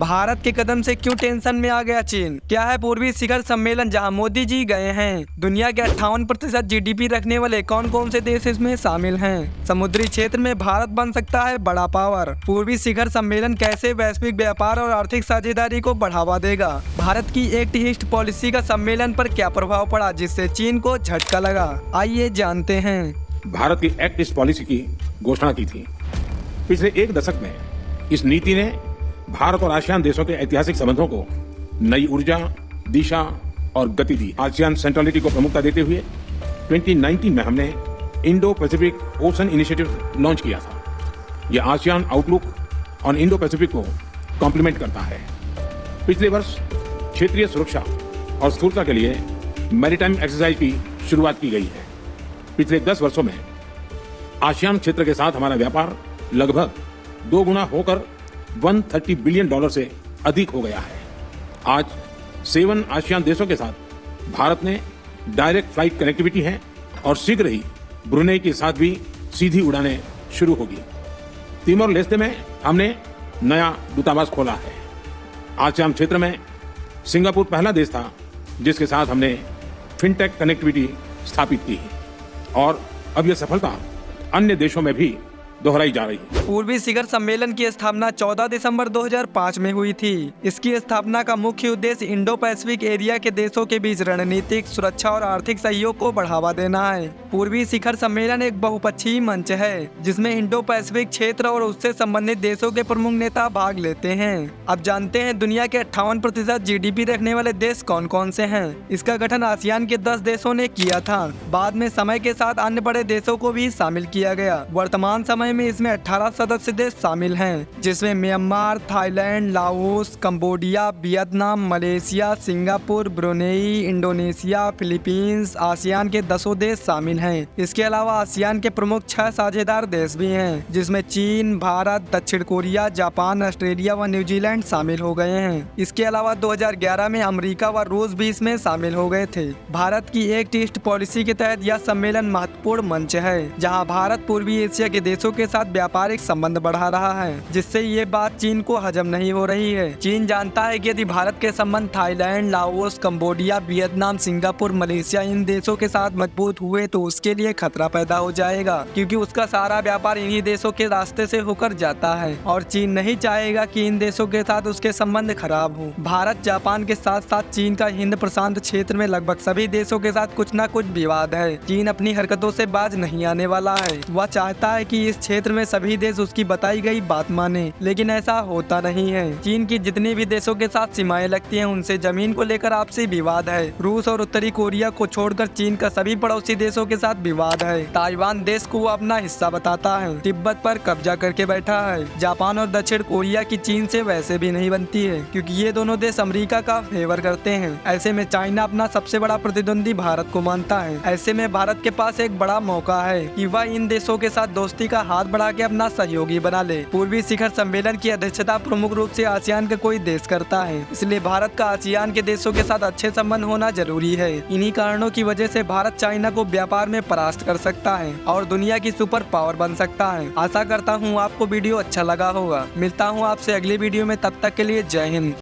भारत के कदम से क्यों टेंशन में आ गया चीन? क्या है पूर्वी शिखर सम्मेलन जहां मोदी जी गए हैं? दुनिया के 58% जीडीपी रखने वाले कौन कौन से देश इसमें शामिल हैं? समुद्री क्षेत्र में भारत बन सकता है बड़ा पावर। पूर्वी शिखर सम्मेलन कैसे वैश्विक व्यापार और आर्थिक साझेदारी को बढ़ावा देगा? भारत की एक्ट ईस्ट पॉलिसी का सम्मेलन पर क्या प्रभाव पड़ा जिससे चीन को झटका लगा? आइए जानते हैं। भारत की एक्ट ईस्ट पॉलिसी की घोषणा की थी। पिछले एक दशक में इस नीति ने भारत और आसियान देशों के ऐतिहासिक संबंधों को नई ऊर्जा, दिशा और गति दी। आसियान सेंट्रलिटी को प्रमुखता देते हुए 2019 में हमने Indo Pacific ocean initiative launch किया था। यह ASEAN outlook on Indo Pacific को कॉम्प्लीमेंट करता है। पिछले वर्ष क्षेत्रीय सुरक्षा और स्थिरता के लिए मैरीटाइम एक्सरसाइज की शुरुआत की गई है। पिछले 10 वर्षों में आसियान क्षेत्र के साथ हमारा व्यापार लगभग 2 गुना होकर $130 बिलियन से अधिक हो गया है। आज 7 आसियान देशों के साथ भारत ने डायरेक्ट फ्लाइट कनेक्टिविटी है और शीघ्र ही ब्रुनेई के साथ भी सीधी उड़ानें शुरू होगी। तिमोर लेस्ते में हमने नया दूतावास खोला है। आसियान क्षेत्र में सिंगापुर पहला देश था जिसके साथ हमने फिनटेक कनेक्टिविटी स्थापित की और अब यह सफलता अन्य देशों में भी दोहराई जा रही है। पूर्वी शिखर सम्मेलन की स्थापना 14 दिसंबर 2005 में हुई थी। इसकी स्थापना का मुख्य उद्देश्य इंडो पैसिफिक एरिया के देशों के बीच रणनीतिक, सुरक्षा और आर्थिक सहयोग को बढ़ावा देना है। पूर्वी शिखर सम्मेलन एक बहुपक्षीय मंच है जिसमें इंडो पैसिफिक क्षेत्र और उससे संबंधित देशों के प्रमुख नेता भाग लेते हैं। अब जानते हैं दुनिया के 58% जीडीपी रखने वाले देश कौन कौन से हैं। इसका गठन आसियान के 10 देशों ने किया था। बाद में समय के साथ अन्य बड़े देशों को भी शामिल किया गया। वर्तमान समय में इसमें 18 सदस्य देश शामिल हैं, जिसमें Myanmar, Thailand, Laos, Cambodia, Vietnam, Malaysia, Singapore, Brunei, Indonesia, Philippines ASEAN के 10 देश शामिल हैं। इसके अलावा आसियान के प्रमुख 6 साझेदार देश भी हैं, जिसमें चीन, भारत, दक्षिण कोरिया, जापान, ऑस्ट्रेलिया व न्यूजीलैंड शामिल हो गए हैं। इसके अलावा 2011 में अमेरिका व रूस भी इसमें शामिल हो गए थे। भारत की एक्ट ईस्ट पॉलिसी के तहत यह सम्मेलन महत्वपूर्ण मंच है, जहाँ भारत पूर्वी एशिया के देशों के साथ व्यापारिक संबंध बढ़ा रहा है, जिससे ये बात चीन को हजम नहीं हो रही है। चीन जानता है कि यदि भारत के संबंध Thailand, Laos, Cambodia, Vietnam, Singapore, Malaysia इन देशों के साथ मजबूत हुए तो उसके लिए खतरा पैदा हो जाएगा, क्योंकि उसका सारा व्यापार इन्हीं देशों के रास्ते से होकर जाता है और चीन नहीं चाहेगा कि इन देशों के साथ उसके संबंध खराब हो। भारत, जापान के साथ साथ चीन का हिंद प्रशांत क्षेत्र में लगभग सभी देशों के साथ कुछ न कुछ विवाद है। चीन अपनी हरकतों से बाज नहीं आने वाला है। वह चाहता है कि इस क्षेत्र में सभी देश उसकी बताई गई बात माने, लेकिन ऐसा होता नहीं है। चीन की जितने भी देशों के साथ सीमाएं लगती हैं उनसे जमीन को लेकर आपसी विवाद है। रूस और उत्तरी कोरिया को छोड़कर चीन का सभी पड़ोसी देशों के साथ विवाद है। ताइवान देश को वो अपना हिस्सा बताता है। तिब्बत पर कब्जा करके बैठा है। जापान और दक्षिण कोरिया की चीन से वैसे भी नहीं बनती है, क्योंकि ये दोनों देश अमेरिका का फेवर करते हैं। ऐसे में चाइना अपना सबसे बड़ा प्रतिद्वंदी भारत को मानता है। ऐसे में भारत के पास एक बड़ा मौका है कि वह इन देशों के साथ दोस्ती का हाथ बढ़ा के अपना सहयोगी बना ले। पूर्वी शिखर सम्मेलन की अध्यक्षता प्रमुख रूप से आसियान का कोई देश करता है, इसलिए भारत का आसियान के देशों के साथ अच्छे संबंध होना जरूरी है। इन्हीं कारणों की वजह से भारत चाइना को व्यापार में परास्त कर सकता है और दुनिया की सुपर पावर बन सकता है। आशा करता हूँ आपको वीडियो अच्छा लगा होगा। मिलता हूँ आपसे अगली वीडियो में, तब तक के लिए जय हिंद।